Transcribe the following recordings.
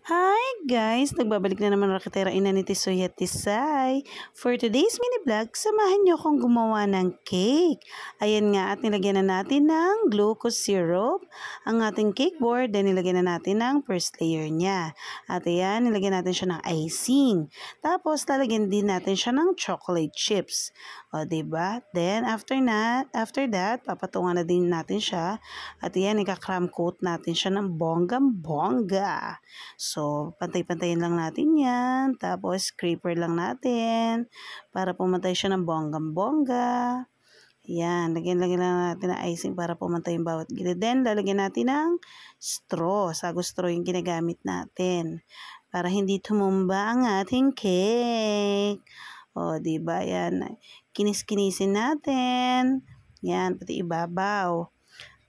Hi guys! Nagbabalik na naman Raketera Ina ni Tisoy at Tisay. For today's mini vlog, samahan niyo akong gumawa ng cake. Ayan nga at nilagyan na natin ng glucose syrup ang ating cake board. Then nilagyan na natin ng first layer niya. At ayan, nilagyan natin siya ng icing. Tapos lalagyan din natin siya ng chocolate chips. O diba? Then after that, papatungan na din natin siya. At ayan, ika-cram coat natin siya ng bonggang-bongga. So, pantay-pantayin lang natin yan. Tapos, scraper lang natin para pumatay siya ng bonggang-bongga. Yan, lagyan lang natin ng icing para pumantay yung bawat gilid. Then, lalagyan natin ng straw. Sago straw yung ginagamit natin para hindi tumumba ang ating cake. O, diba? Yan, kinis-kinisin natin. Yan, pati ibabaw.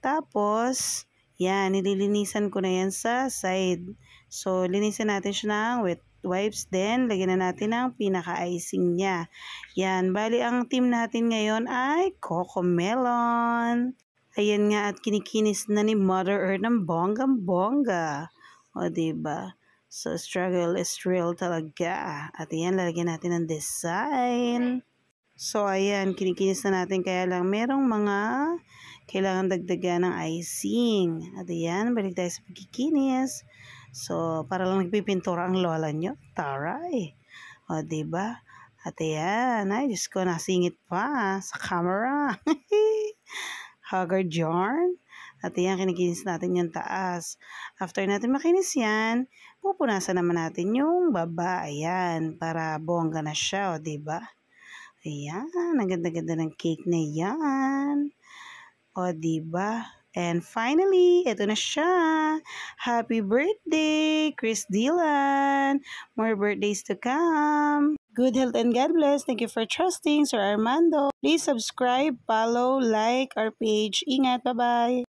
Tapos, yan, nililinisan ko na yan sa side. So, linisan natin siya ng wet wipes. Then, lagyan na natin ang pinaka-icing niya. Yan, bali ang team natin ngayon ay Cocomelon. Ayan nga at kinikinis na ni Mother Earth ng bonggang-bongga. O, diba? So, struggle is real talaga. At ayan, lalagyan natin ng design. So, ayan, kinikinis na natin. Kaya lang, merong mga kailangan dagdagan ng icing. At ayan, balik tayo sa pagkikinis. So, para lang nagpipintura ang lola nyo. Taray. O, diba? At ayan, ay, Diyos ko, nasingit pa sa camera. Haggard yarn. At ayan, kinikinis natin yung taas. After natin makinis yan, pupunasan naman natin yung baba. Ayan, para bongga na siya, o, diba? Ayan, ang ganda-ganda ng cake na yan. O, diba? And finally, ito na siya. Happy birthday, Chris Dylan. More birthdays to come. Good health and God bless. Thank you for trusting, Sir Armando. Please subscribe, follow, like our page. Ingat, bye-bye.